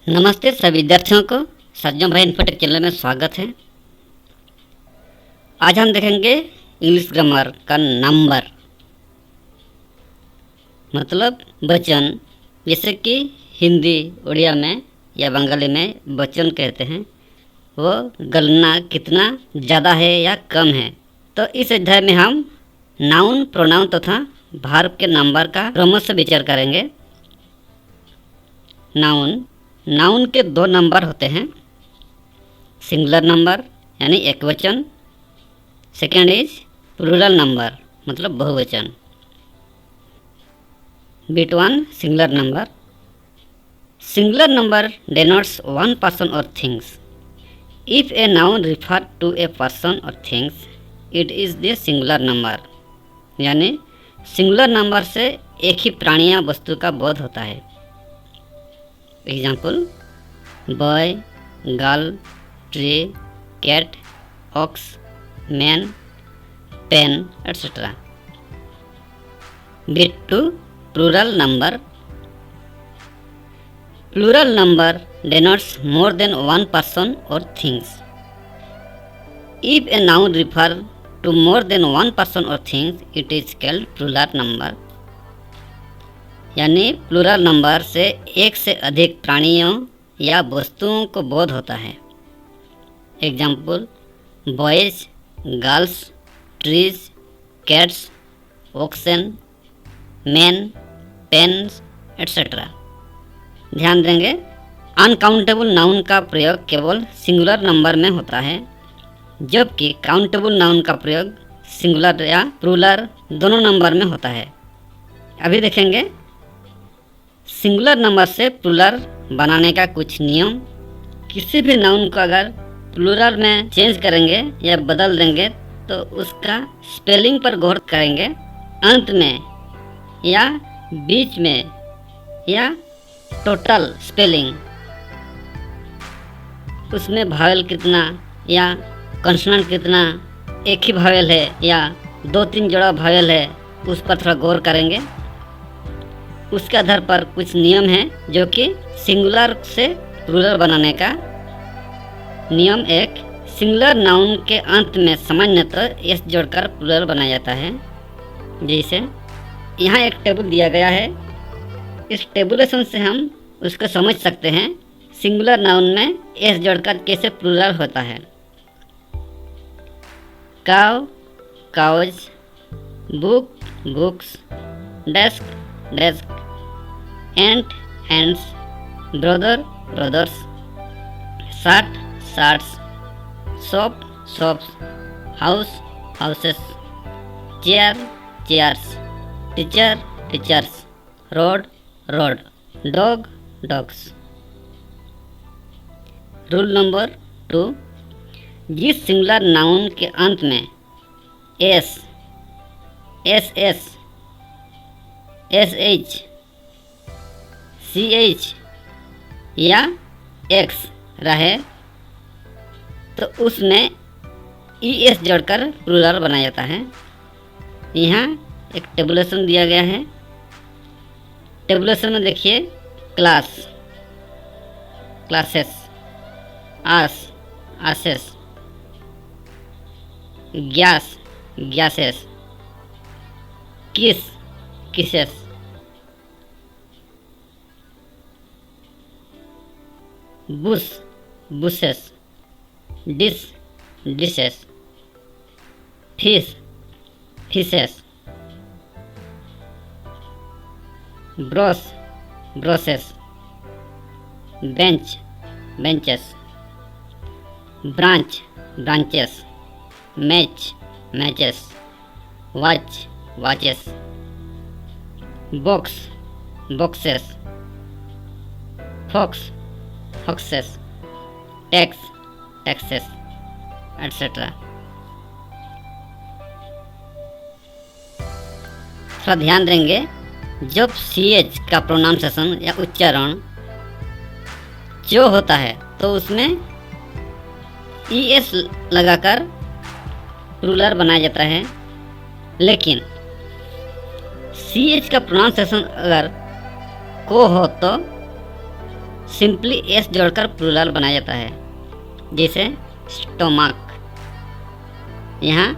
नमस्ते सभी विद्यार्थियों को सज्जन भाई इन्फोटेक चैनल में स्वागत है। आज हम देखेंगे इंग्लिश ग्रामर का नंबर मतलब वचन, जैसे कि हिंदी उड़िया में या बंगाली में वचन कहते हैं, वो गणना कितना ज़्यादा है या कम है। तो इस अध्याय में हम नाउन, प्रोनाउन तथा भार्ब के नंबर का क्रमश से विचार करेंगे। नाउन के दो नंबर होते हैं, सिंगुलर नंबर यानी एक वचन, सेकेंड इज प्लूरल नंबर मतलब बहुवचन। Between singular number denotes one person or things. If a noun refers to a person or things, it is the singular number। यानी सिंगुलर नंबर से एक ही प्राणी या वस्तु का बोध होता है। Example: boy, girl, tree, cat, ox, man, pen etcetera. But two plural number denotes more than one person or things. If a noun refers to more than one person or things, it is called plural number। यानी plural number से एक से अधिक प्राणियों या वस्तुओं को बोध होता है। Example: boys, girls, trees, cats, oxen, man, pens etcetera. ध्यान देंगे, अनकाउंटेबल नाउन का प्रयोग केवल सिंगुलर नंबर में होता है, जबकि काउंटेबल नाउन का प्रयोग सिंगुलर या प्लूरल दोनों नंबर में होता है। अभी देखेंगे सिंगुलर नंबर से प्लूरल बनाने का कुछ नियम। किसी भी नाउन को अगर प्लूरल में चेंज करेंगे या बदल देंगे तो उसका स्पेलिंग पर गौर करेंगे। अंत में या बीच में या टोटल स्पेलिंग, उसमें भावेल कितना या कंसोनेंट कितना, एक ही भावेल है या दो तीन जोड़ा भावेल है, उस पर थोड़ा गौर करेंगे। उसके आधार पर कुछ नियम हैं जो कि सिंगुलर से प्लूरल बनाने का नियम। एक, सिंगुलर नाउन के अंत में सामान्यतः एस जोड़कर प्लूरल बनाया जाता है। जैसे यहाँ एक टेबल दिया गया है, इस टेबुलेशन से हम उसको समझ सकते हैं सिंगुलर नाउन में एस जोड़कर कैसे प्लूरल होता है। Cow, cows, book, books, desk, desk, ant, ants, brother, brothers, shirt, shirts, shop, shops, house, houses, chair, chairs, teacher, teachers, road, road, dog, dogs. Rule number 2, जिस सिंगुलर नाउन के अंत में S, S S, S H, C H या X रहे तो उसमें ई S जोड़कर plural बनाया जाता है। यहाँ एक टेबुलेशन दिया गया है। टेबुलेशन में देखिए class, classes, ass, asses, gas, gases, kiss, kisses, bush, bushes, dish, dishes, fish, fishes, brush, brushes, bench, benches, branch, branches, match, matches, watch, watches, box, boxes, fox, foxes, tax, taxes etcetera. थोड़ा ध्यान देंगे, जब CH का pronunciation या उच्चारण जो होता है तो उसमें ES लगाकर प्लूरल बनाया जाता है, लेकिन CH का प्रोनाउंसिएशन अगर को हो तो सिंपली एस जोड़कर प्लूरल बनाया जाता है, जैसे स्टोमक। यहाँ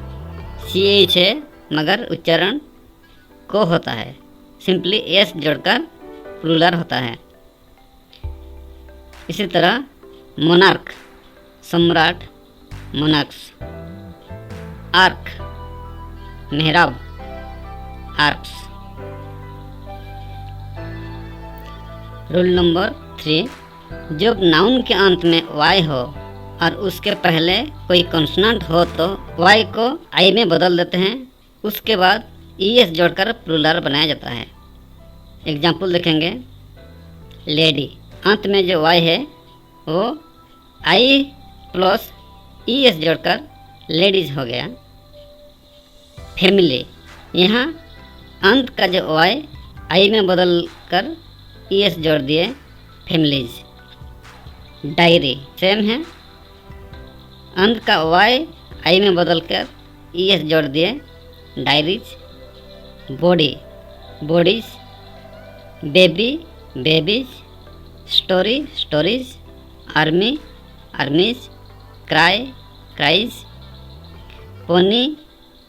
CH है मगर उच्चारण को होता है, सिंपली एस जोड़कर प्लूरल होता है। इसी तरह मोनार्क, सम्राट, मोनार्क्स। आर्क, मेहराब, आर्क्स। रूल नंबर 3, जब नाउन के अंत में वाई हो और उसके पहले कोई कॉन्सोनेंट हो तो वाई को आई में बदल देते हैं, उसके बाद ES जोड़कर प्लूरल बनाया जाता है। एग्जाम्पल देखेंगे, लेडी, अंत में जो वाई है वो आई प्लस ES जोड़कर लेडीज हो गया। फैमिली, यहाँ अंत का जो वाई आई में बदल कर ES जोड़ दिए, फैमिलीज। डायरी, सेम है, अंत का वाई आई में बदल कर ES जोड़ दिए, diaries. Body, bodies. Baby, babies. Story, stories. Army, armies. Cry, cries. Pony,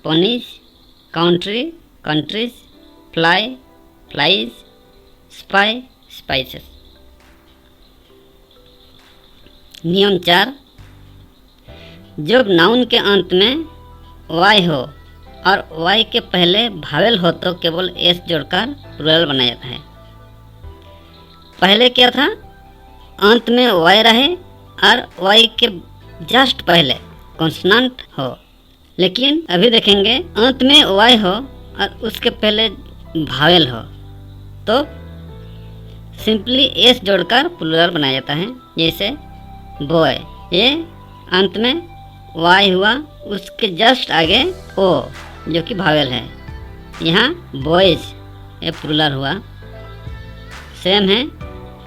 ponies. Country, countries. Fly, flies. Spy, spices. नियम 4, जब नाउन के अंत में वाई हो और वाई के पहले भावेल हो तो केवल एस जोड़कर प्लूरल बनाया जाता है। पहले क्या था, अंत में वाई रहे और वाई के जस्ट पहले कॉन्सोनेंट हो, लेकिन अभी देखेंगे अंत में वाई हो और उसके पहले भावेल हो तो सिंपली एस जोड़कर प्लूरल बनाया जाता है। जैसे बॉय, ये अंत में वाई हुआ, उसके जस्ट आगे ओ जो कि भावेल है, यहाँ बॉयज ये प्लूरल हुआ। सेम है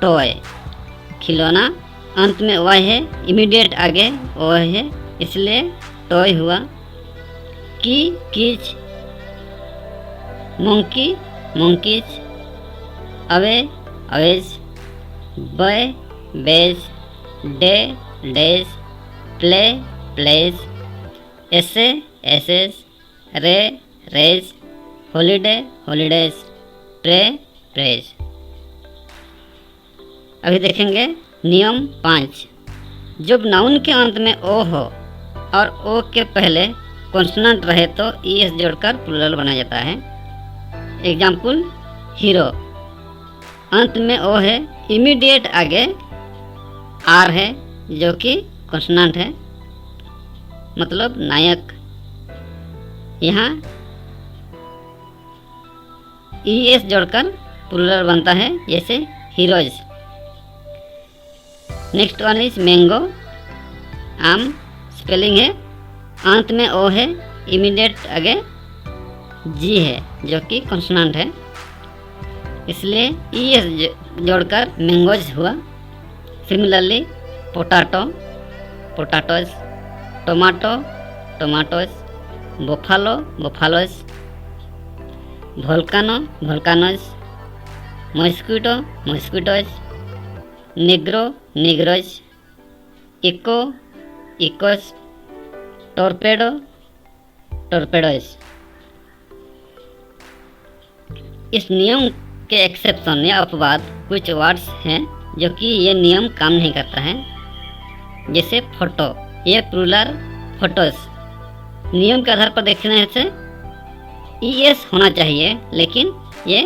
टॉय, खिलौना, अंत में वाई है, इमीडिएट आगे ओ है, इसलिए टॉय हुआ। Key, keys. Monkey, monkeys. Away, aways. Bay, bays. Day, days. Play, plays. Essay, essays. Ray, rays. Holiday, holidays. Pray, prays. अभी देखेंगे नियम 5, जब नाउन के अंत में ओ हो और ओ के पहले कॉन्सोनेंट रहे तो ES जोड़कर प्लूरल बनाया जाता है। एग्जाम्पल, हीरो, अंत में ओ है, इमीडिएट आगे आर है जो कि कॉन्सोनेंट है, मतलब नायक। यहाँ ES जोड़कर प्लूरल बनता है, जैसे heroes. Next one is mango, आम, स्पेलिंग है, अंत में ओ है, इमीडिएट आगे जी है जो कि कॉन्सोनेंट है, इसलिए ES जोड़कर मैंगोज हुआ। Similarly potato, potatoes. Tomato, tomatoes. Buffalo, buffaloes. Volcano, volcanoes. Mosquito, mosquitoes. Negro, negroes. Echo, echoes. Torpedo, torpedoes. इस नियम के एक्सेप्शन या अपवाद कुछ वर्ड्स हैं जो कि ये नियम काम नहीं करता है, जैसे फोटो, ये प्लूरल फोटोज। नियम के आधार पर देखने से ES होना चाहिए, लेकिन ये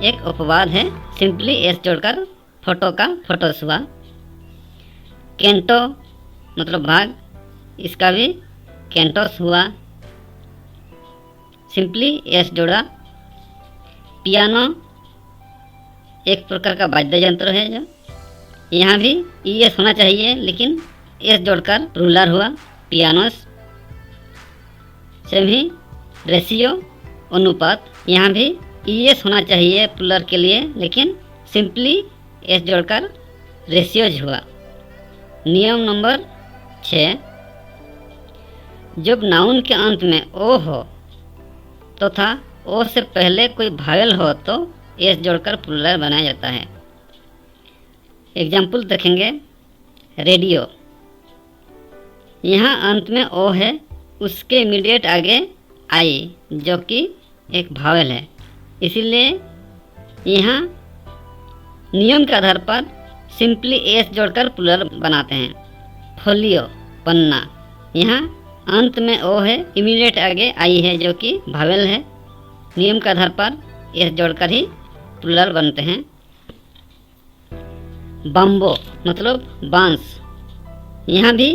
एक अपवाद है, सिंपली एस जोड़कर फोटो का फोटोस हुआ। कैंटो मतलब भाग, इसका भी कैंटोस हुआ, सिंपली एस जोड़ा। पियानो एक प्रकार का वाद्य यंत्र है जो, यहाँ भी ES होना चाहिए लेकिन एस जोड़कर प्लूरल हुआ, पियानोस। सेम ही रेशियो, अनुपात, यहाँ भी ES होना चाहिए प्लूरल के लिए लेकिन सिंपली एस जोड़कर रेशियोज हुआ। नियम नंबर 6, जब नाउन के अंत में ओ हो तथा ओ से पहले कोई भावेल हो तो एस जोड़कर प्लूरल बनाया जाता है। एग्जाम्पल देखेंगे। रेडियो, यहाँ अंत में ओ है, उसके इमीडिएट आगे आई जो कि एक भावेल है, इसीलिए यहाँ नियम के आधार पर सिंपली एस जोड़कर प्लूरल बनाते हैं। फोलियो, पन्ना, यहाँ अंत में ओ है, इमीडिएट आगे आई है जो कि भावेल है, नियम के आधार पर एस जोड़कर ही प्लूरल बनते हैं। बम्बो मतलब बांस, यहाँ भी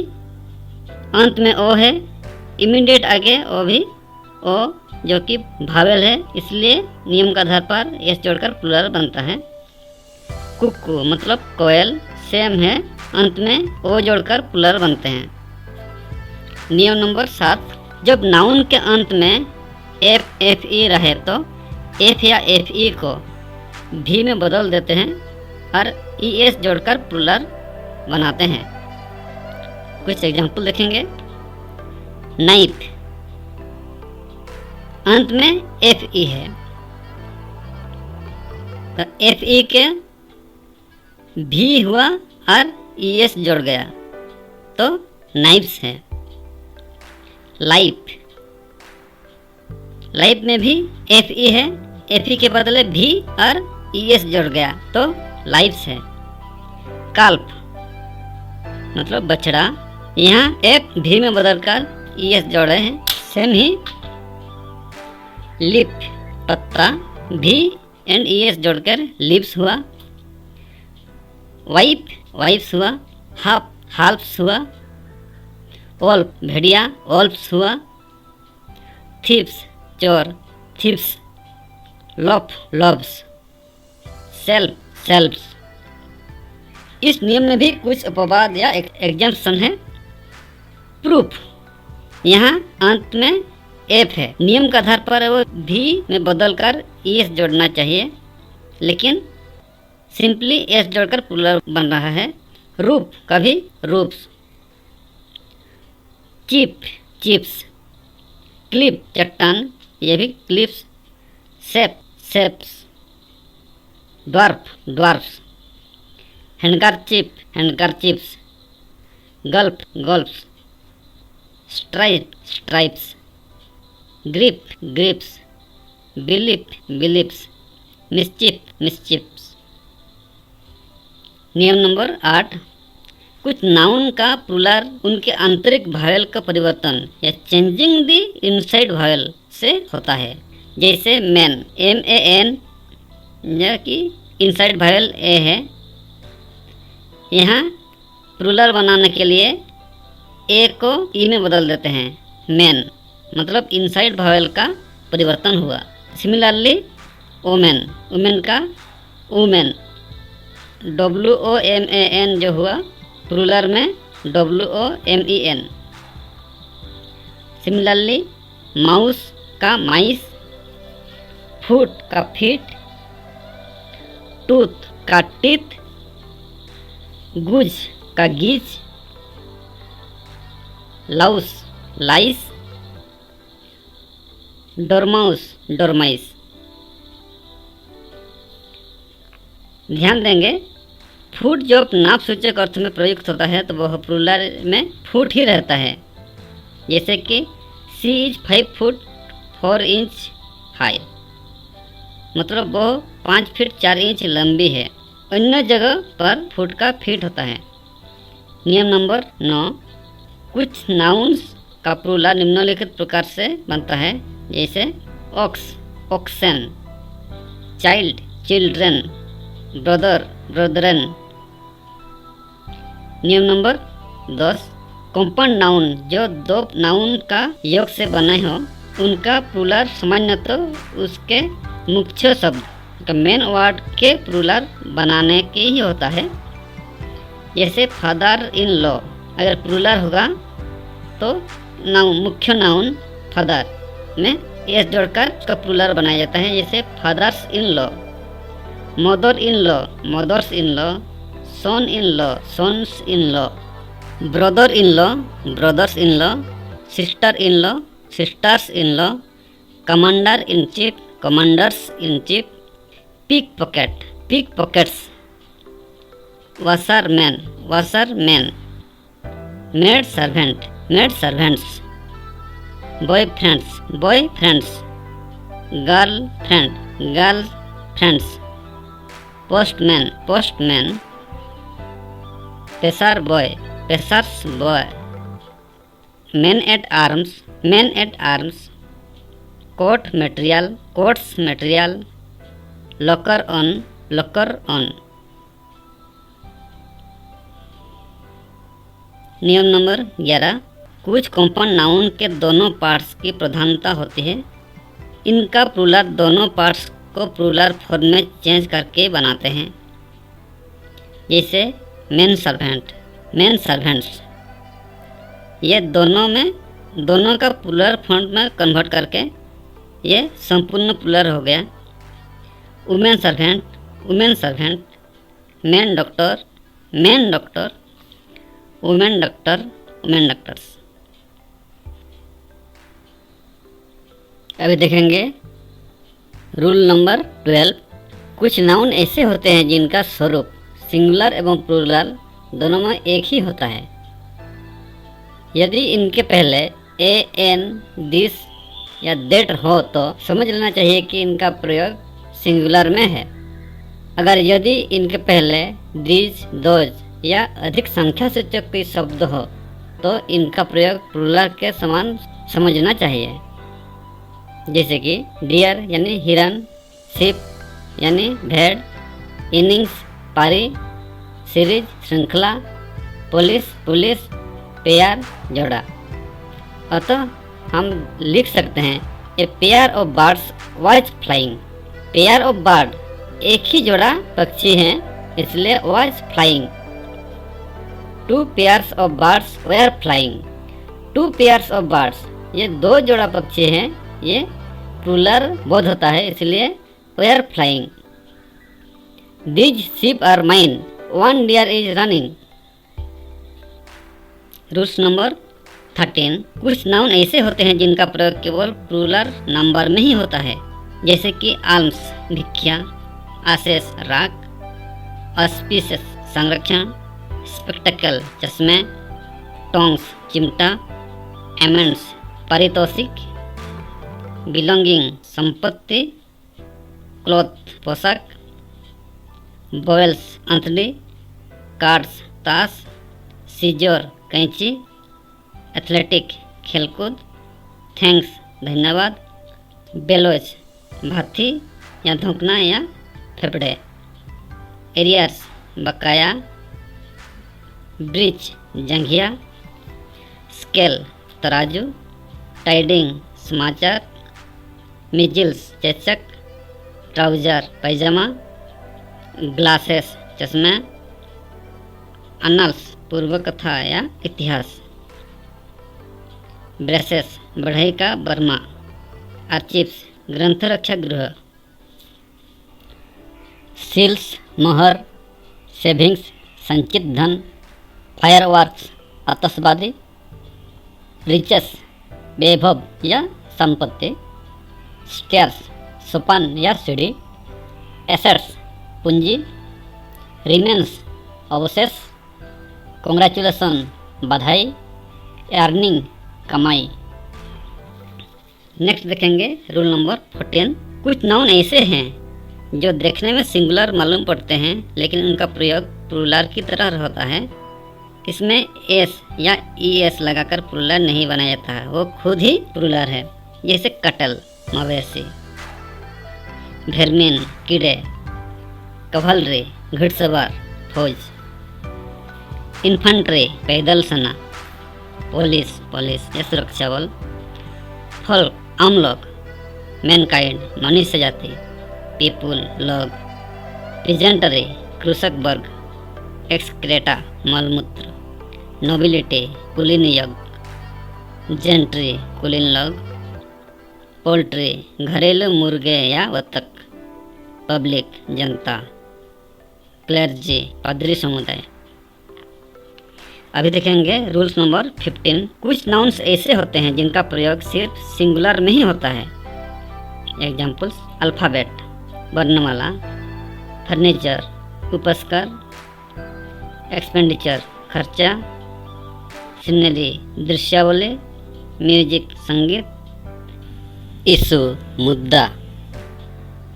अंत में ओ है, इमीडिएट आगे ओ भी ओ जो कि भावेल है, इसलिए नियम के आधार पर एस जोड़कर प्लूरल बनता है। कुक्कू मतलब कोयल, सेम है, अंत में ओ जोड़कर प्लूरल बनते हैं। नियम नंबर 7, जब नाउन के अंत में एफ एफ ई रहे तो एफ या एफ ई को भी में बदल देते हैं और ई एस जोड़कर प्लूरल बनाते हैं। कुछ एग्जाम्पल देखेंगे। नाइफ, अंत में एफ ई है, तो एफ ई के भी हुआ और ई एस जोड़ गया तो नाइफ्स है। लाइफ, लाइफ में भी एफ ई है, एफ ई के बदले भी और ई एस जोड़ गया तो लाइफ्स है। काल्फ मतलब बछड़ा, यहाँ एफ भी में बदलकर ई एस जोड़े हैं, सेम ही। लिप पत्ता, भी एंड ई एस जोड़कर लिप्स हुआ। वाइफ वाइफ्स हुआ, हाफ हाल्फ्स हुआ। वॉल्फ भेड़िया, वॉल्फ्स हुआ। थीव्स चोर, thieves. Loaf loaves. Self selfs. इस नियम में भी कुछ अपवाद या एग्जम्पशन है। प्रूफ, यहाँ अंत में एफ है, नियम के आधार पर वो भी में बदलकर ई एस जोड़ना चाहिए, लेकिन सिंपली एस जोड़कर प्लूरल बन रहा है। रूप कभी रूप्स। Chip chips. क्लिप चट्टान, ये भी cliffs. Safe safes. Dwarf dwarfs. Handkerchief handkerchiefs. Gulf gulfs. Strife strifes. Grief griefs. Belief beliefs. Mischief mischiefs. नियम नंबर 8, कुछ नाउन का प्लूरल उनके आंतरिक भावेल का परिवर्तन या चेंजिंग द इनसाइड भावेल से होता है। जैसे मैन, एम ए एन, जो कि इनसाइड भावेल ए है, यहाँ प्लूरल बनाने के लिए ए को ई में बदल देते हैं। मैन मतलब इनसाइड भावेल का परिवर्तन हुआ। सिमिलरली वोमेन, वुमेन का वुमेन, WOMAN जो हुआ प्लूरल में WOMEN। सिमिलरली माउस का माइस, फुट का फीट, टूथ का टीथ, गुज का गीज, लाउस लाइस, डोरमाउस डोरमाइस। ध्यान देंगे, फुट जो नाप सूचक अर्थ में प्रयुक्त होता है तो वह प्लूरल में फुट ही रहता है। जैसे कि सी इज 5 फुट 4 इंच हाई, मतलब वह 5 फीट 4 इंच लंबी है। अन्य जगह पर फुट का फीट होता है। नियम नंबर 9, कुछ नाउन्स का प्लूरल निम्नलिखित प्रकार से बनता है। जैसे ox oxen, child children, brother brethren. नियम नंबर 10, कंपाउंड नाउन जो दो नाउन का योग से बने हो उनका प्लूरल सामान्यतः उसके मुख्य शब्द मेन वर्ड के प्लूरल बनाने की ही होता है। जैसे फादर इन लॉ, अगर प्लूरल होगा तो नाउन मुख्य नाउन फादर में एस जोड़कर उसका प्लूरल बनाया जाता है। जैसे fathers in law, mother in law, mothers in law, son in law, sons in law, brother in law, brothers in law, sister in law, sisters in law, commander in chief, commanders in chief, pick pocket, pick pockets. washerman, washerman, maid servant, maid servants, boyfriends, boyfriends, girlfriend, girlfriends, postman, postman, pesar boy, pesar's boy, men at arms, men at arms, coat material, coats material, locker on, locker on। नियम number 11, कुछ compound noun के दोनों parts की प्रधानता होती है। इनका plural दोनों पार्ट्स को प्लूरल फॉर्म में चेंज करके बनाते हैं। जैसे मेन सर्वेंट, मेन सर्वेंट्स, ये दोनों का प्लूरल फॉर्म में कन्वर्ट करके ये संपूर्ण प्लूरल हो गया। Women servant, women servant, man doctor, man doctor, women doctor, women doctors. अभी देखेंगे रूल नंबर 12, कुछ नाउन ऐसे होते हैं जिनका स्वरूप सिंगुलर एवं प्लूरल दोनों में एक ही होता है। यदि इनके पहले ए, एन, दिस या दैट हो तो समझ लेना चाहिए कि इनका प्रयोग सिंगुलर में है। अगर यदि इनके पहले दीज, दोज या अधिक संख्या सूचक कोई शब्द हो तो इनका प्रयोग प्लूरल के समान समझना चाहिए। जैसे कि डियर यानी हिरन, शिप यानी भेड़, इनिंग्स पारी, सीरीज श्रृंखला, पुलिस पुलिस, पेयर जोड़ा। अतः हम लिख सकते हैं a pair of birds was flying. Pair of bird एक ही जोड़ा पक्षी हैं, इसलिए was flying. Two pairs of birds were flying. Two pairs of birds, ये दो जोड़ा पक्षी हैं, ये प्लूरल बोध होता है, इसलिए were flying. These sheep are mine, one deer is running. Rules number 13, कुछ नाउन ऐसे होते हैं जिनका प्रयोग केवल प्लूरल नंबर में ही होता है। जैसे कि आल्म्स भिक्षा, आसेस राख, ऑस्पिशियस संरक्षण, स्पेक्टेकल चश्मे, टोंग्स चिमटा, एमेंड्स पारितोषिक, बिलोंगिंग संपत्ति, क्लॉथ पोशाक, बॉयल्स अंतड़ी, कार्ड्स ताश, सीजर कैंची, एथलेटिक खेलकूद, थैंक्स धन्यवाद, बेलोज भाथी या धोकना या फेफड़े, एरियर्स बकाया, ब्रिज जंघिया, स्केल तराजू, टाइडिंग समाचार, मिजिल्स चेचक, ट्राउजर पैजामा, ग्लासेस चश्मा, अनल्स पूर्व कथा या इतिहास, ब्रेसेस बढ़ई का बर्मा, आर्चिव्स ग्रंथ रक्षा गृह, सील्स मोहर, सेविंग्स संचित धन, फायरवर्क्स आतशबाजी, रिचेस वैभव या संपत्ति, स्टेयर्स सोपान या सीढ़ी, एसेट्स पूंजी, रिमेन्स अवशेष, कॉन्ग्रेचुलेसन बधाई, अर्निंग कमाई। नेक्स्ट देखेंगे रूल नंबर 14, कुछ नाउन ऐसे हैं जो देखने में सिंगुलर मालूम पड़ते हैं लेकिन उनका प्रयोग प्लूरल की तरह होता है। इसमें एस या ईएस लगाकर प्लूरल नहीं बनाया जाता है, वो खुद ही प्लूरल है। जैसे कटल मवेशी, भेरमीन कीड़े, कवलरी घुड़सवार फौज, इन्फेंट्री पैदल सेना, पुलिस पुलिस या सुरक्षा बल, फोल्क आम लोग, मैनकाइंड मनुष्य जाति, पीपुल लोग, पीजेंटरी कृषक वर्ग, एक्सक्रेटा मलमूत्र, नोबिलिटी कुलीन योग, जेंट्री कुलीन लोग, पोल्ट्री घरेलू मुर्गे या बतख, पब्लिक जनता, क्लर्जी पादरी समुदाय। अभी देखेंगे रूल्स नंबर 15, कुछ नाउन्स ऐसे होते हैं जिनका प्रयोग सिर्फ सिंगुलर में ही होता है। एग्जाम्पल्स अल्फ़ाबेट वर्णमाला, फर्नीचर उपस्कर, एक्सपेंडिचर खर्चा, सीनरी दृश्यावली, म्यूजिक संगीत, इशू मुद्दा,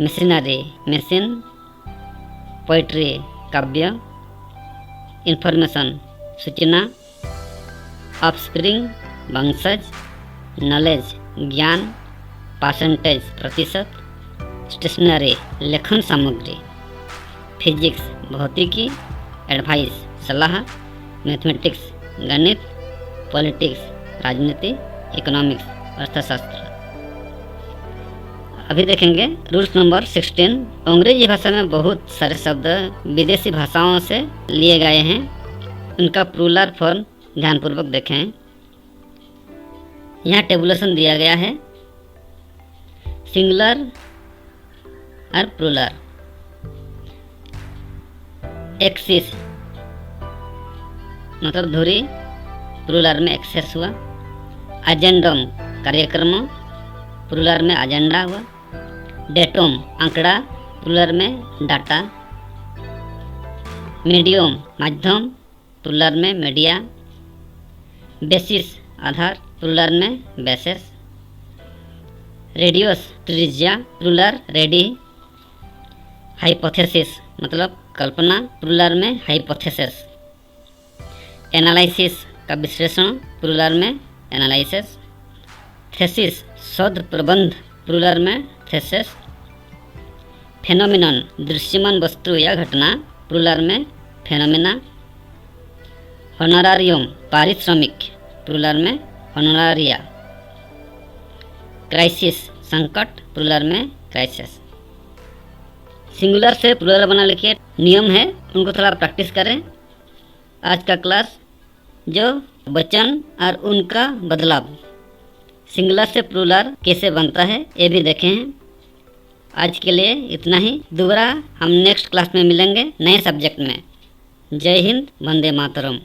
मशीनरी मशीन, पोइट्री काव्य, इंफॉर्मेशन सूचना, ऑफस्प्रिंग वंशज, नॉलेज ज्ञान, परसेंटेज प्रतिशत, स्टेशनरी लेखन सामग्री, फिजिक्स भौतिकी, एडवाइस सलाह, मैथमेटिक्स गणित, पॉलिटिक्स राजनीति, इकोनॉमिक्स अर्थशास्त्र। अभी देखेंगे रूल्स नंबर 16। अंग्रेजी भाषा में बहुत सारे शब्द विदेशी भाषाओं से लिए गए हैं, उनका प्लूरल फॉर्म ध्यानपूर्वक देखें। यहाँ टेबुलेशन दिया गया है, सिंगुलर और प्लूरल। एक्सिस मतलब धुरी, प्लूरल में एक्सेस हुआ। एजेंडम कार्यक्रम, प्लूरल में एजेंडा हुआ। डेटम आंकड़ा, प्लूरल में डाटा। मीडियम माध्यम, प्लूरल में मीडिया। बेसिस आधार, प्लूरल में बेसिस। रेडियस त्रिज्या, प्लूरल रेडी। हाइपोथेसिस मतलब कल्पना, प्लूरल में हाइपोथेसिस। एनालिसिस का विश्लेषण, प्लूरल में एनालिसिस। थेसिस शोध प्रबंध, प्लूरल में थेसिस। फेनोमेनन दृश्यमान वस्तु या घटना, प्लूरल में फेनोमेना। होनोरारियम पारिश्रमिक, प्लूरल में होनोरारिया। क्राइसिस संकट, प्लूरल में क्राइसिस। सिंगुलर से प्लूरल बनाने के नियम है, उनको थोड़ा प्रैक्टिस करें। आज का क्लास जो वचन और उनका बदलाव सिंगुलर से प्लूरल कैसे बनता है ये भी देखे हैं। आज के लिए इतना ही। दोबारा हम नेक्स्ट क्लास में मिलेंगे नए सब्जेक्ट में। जय हिंद, वंदे मातरम।